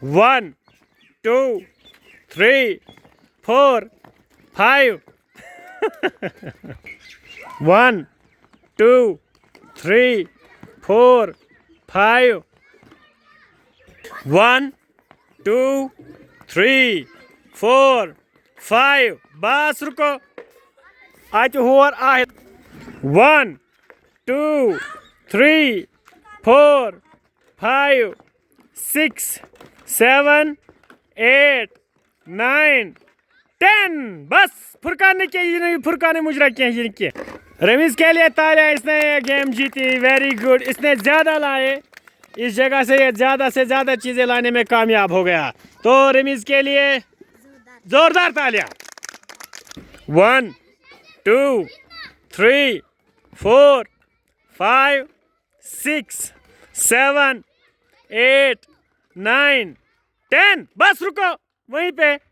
1 2 3 4 5 1 2 3 4 5 1 2 3 4 5 बस रुको आज और आए 1 2 3 4 5 6 7 8 9 10 बस फुरकाने के ये नहीं फुरकाने मुजरा के ये के रमीज के लिए तालियां इसने ये गेम जीती वेरी गुड इसने ज़्यादा लाए इस जगह से ये ज़्यादा से ज़्यादा चीज़ें लाने में कामयाब हो गया तो रमीज के लिए जोरदार तालियां 1 2 3 4 5 6 7 8 9 10 बस रुको वहीं पे